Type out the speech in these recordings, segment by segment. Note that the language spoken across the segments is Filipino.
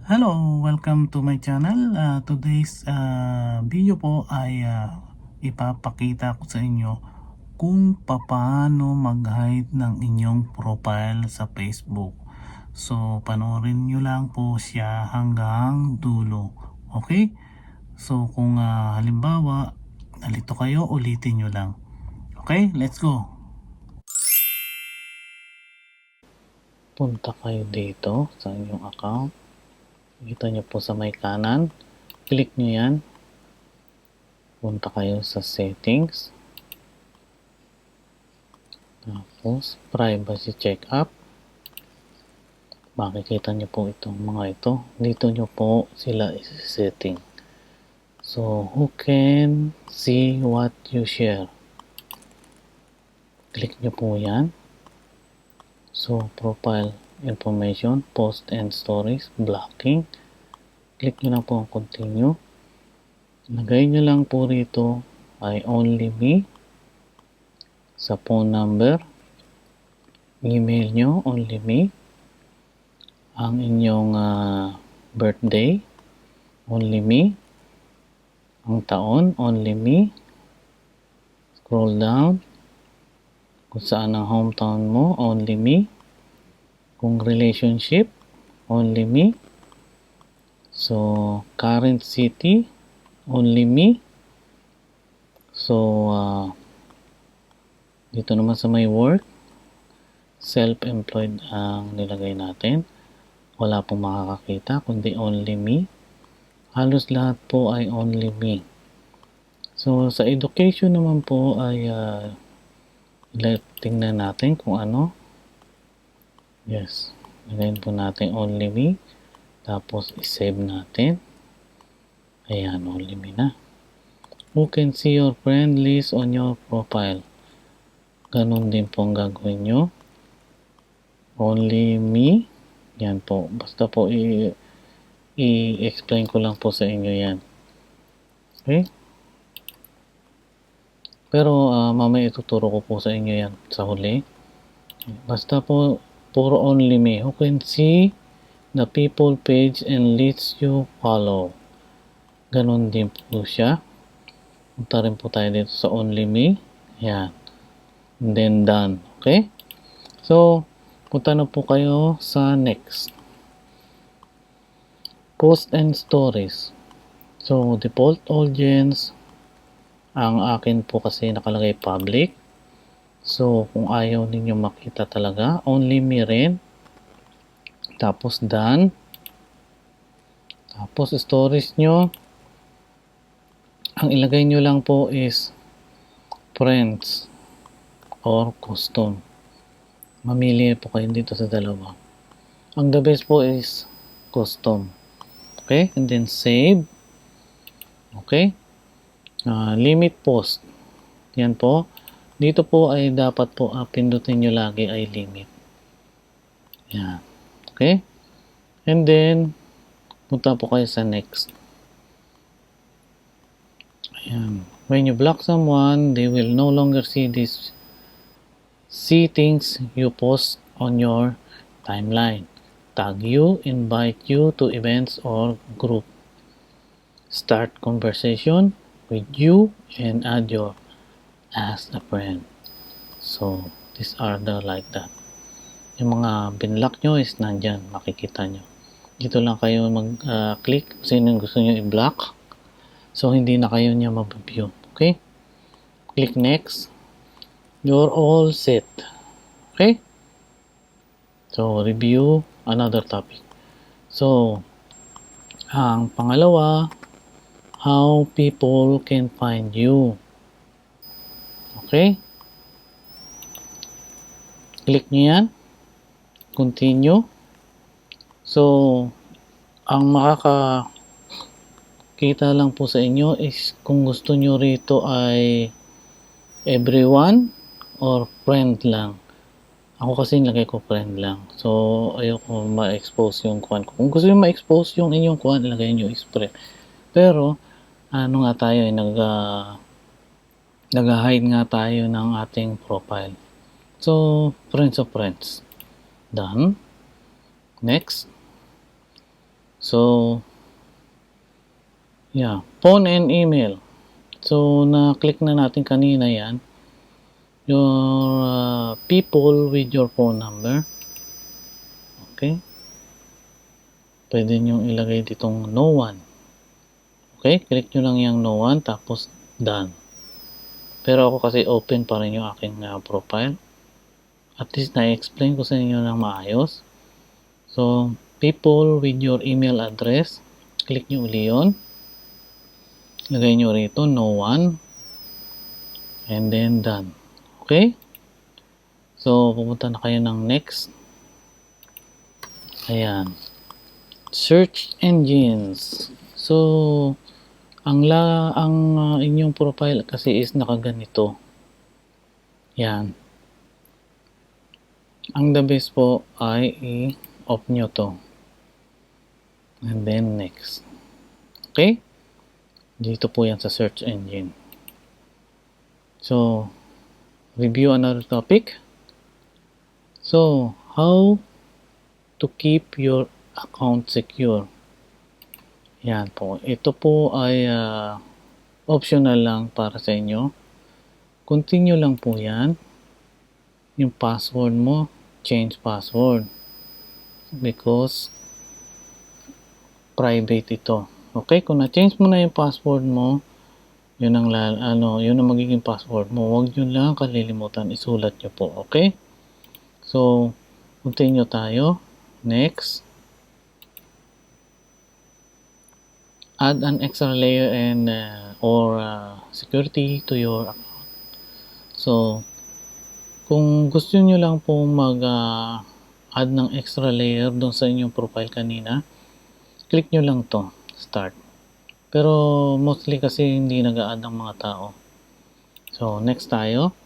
Hello, welcome to my channel. Today's video po ay ipapakita ko sa inyo kung paano mag-hide ng inyong profile sa Facebook. So, panoorin nyo lang po siya hanggang dulo. Okay? So, kung halimbawa, nalito kayo, ulitin nyo lang. Okay? Let's go! Punta kayo dito sa inyong account. Kita nyo po sa may kanan. Click nyo yan. Punta kayo sa settings. Tapos, privacy checkup. Makikita nyo po itong mga ito. Dito nyo po sila i-setting. So, who can see what you share? Click nyo po yan. So, profile information, post and stories, blocking. Click nyo lang po ang continue. Lagay nyo lang po rito ay only me. Sa phone number, email nyo, only me. Ang inyong birthday, only me. Ang taon, only me. Scroll down. Kung saan ang hometown mo, only me. Kung relationship, only me. So, current city, only me. So, dito naman sa may work, self-employed ang nilagay natin. Wala pong makakakita, kundi only me. Halos lahat po ay only me. So, sa education naman po ay tingnan natin kung ano. Yes. Lagayin po natin only me. Tapos, isave natin. Ayan, only me na. Who can see your friend list on your profile? Ganon din po ang gagawin nyo. Only me. Yan po. Basta po i-explain ko lang po sa inyo yan. Okay? Pero mamaya ituturo ko po sa inyo yan sa huli. Basta po puro only me. Who can see the people page and lists you follow. Ganon din po siya. Punta rin po tayo dito sa only me. Yan. And then done. Okay? So, punta na po kayo sa next. Post and stories. So, default audience. Ang akin po kasi nakalagay public. So, kung ayaw ninyo makita talaga, only me rin. Tapos done. Tapos stories nyo. Ang ilagay nyo lang po is friends or custom. Mamili po kayo dito sa dalawa. Ang the best po is custom. Okay? And then save. Okay? Limit post. Yan po. Dito po ay dapat po pindutin nyo lagi ay limit. Yan. Okay? And then, punta po kayo sa next. Ayan. When you block someone, they will no longer see things you post on your timeline. Tag you, invite you to events or group. Start conversation with you and add your as a friend. So, these are the like that. Yung mga binlock nyo is nandyan, makikita nyo. Dito lang kayo mag-click kung sino yung gusto nyo i-block. So, hindi na kayo niya mabibview. Okay? Click next. You're all set. Okay? So, review another topic. So, ang pangalawa, how people can find you. Okay? Click nyo yan. Continue. So, ang makakakita lang po sa inyo is kung gusto nyo rito ay everyone or friend lang. Ako kasi nilagay ko friend lang. So, ayoko ma-expose yung kuwan ko. Kung gusto nyo ma-expose yung inyong kuwan, ilagay nyo is friend. Pero, ano nga tayo ay nag-hide nga tayo ng ating profile. So, friends of friends. Done. Next. So, yeah, phone and email. So, na-click na natin kanina yan. Your people with your phone number. Okay? Pwede nyo ilagay ditong no one. Okay? Click nyo lang yung no one, tapos done. Pero ako kasi open pa rin yung aking profile. At least na-explain ko sa inyo ng maayos. So, people with your email address. Click nyo uli yun. Lagay nyo rito, no one. And then done. Okay? So, pupunta na kayo ng next. Ayan. Search engines. So, ang inyong profile kasi is nakaganito. Yan. Ang the best po ay i-off nyo to. And then next. Okay? Dito po yan sa search engine. So, review another topic. So, how to keep your account secure. Yan po. Ito po ay optional lang para sa inyo. Continue lang po yan. Yung password mo, change password. Because private ito. Okay? Kung na-change mo na yung password mo, yun ang magiging password mo. Huwag nyo lang kalilimutan. Isulat nyo po. Okay? So, continue tayo. Next. Add an extra layer and or security to your account. So, kung gusto nyo lang po mag-add ng extra layer doon sa inyong profile kanina, click nyo lang to, start. Pero mostly kasi hindi nag-a-add ang mga tao. So, next tayo.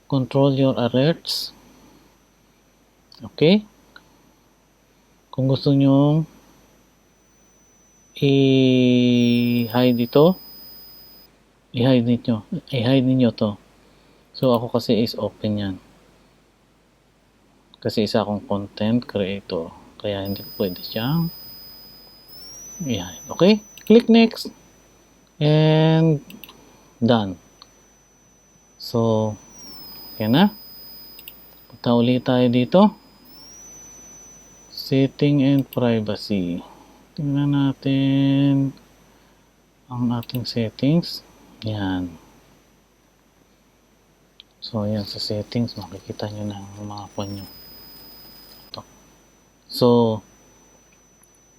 Control your alerts. Okay? Kung gusto nyo i-hide ito, i-hide ninyo to. So, ako kasi is open yan. Kasi isa akong content creator. Kaya hindi ko pwede siyang i-hide. Okay? Click next. And done. So, yan na. Punta ulit tayo dito. Setting and privacy. Tingnan natin ang ating settings. Yan. So, ayan sa settings. Makikita nyo na ang mga phone nyo. Ito. So,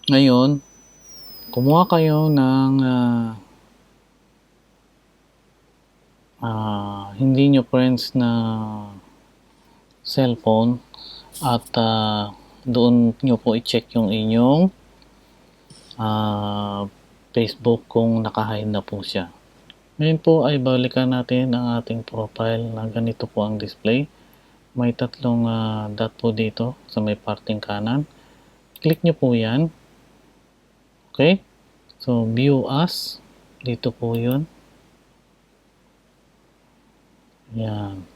ngayon, kumuha kayo ng hindi nyo friends na cellphone at doon nyo po i-check yung inyong Facebook kung naka-hide na po siya. Ngayon po ay balikan natin ang ating profile na ganito po ang display. May tatlong dot po dito sa may parting kanan. Click nyo po yan. Okay? So, view as. Dito po yun. Yan.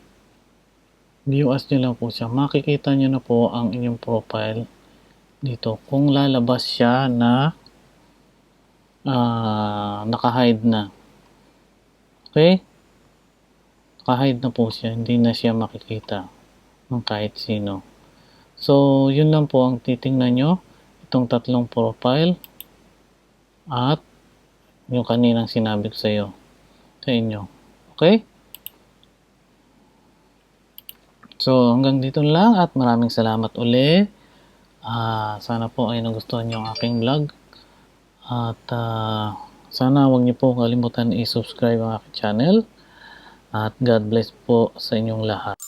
View as nyo lang po siya. Makikita nyo na po ang inyong profile dito. Kung lalabas siya na naka-hide na. Okay? Naka-hide na po siya. Hindi na siya makikita ng kahit sino. So, yun lang po ang titingnan nyo. Itong tatlong profile at yung kaninang sinabi ko sa inyo. Okay? So, hanggang dito lang at maraming salamat uli. Sana po ay nagustuhan nyo ang aking vlog. At sana huwag niyo po kalimutan i-subscribe ang aking channel. At God bless po sa inyong lahat.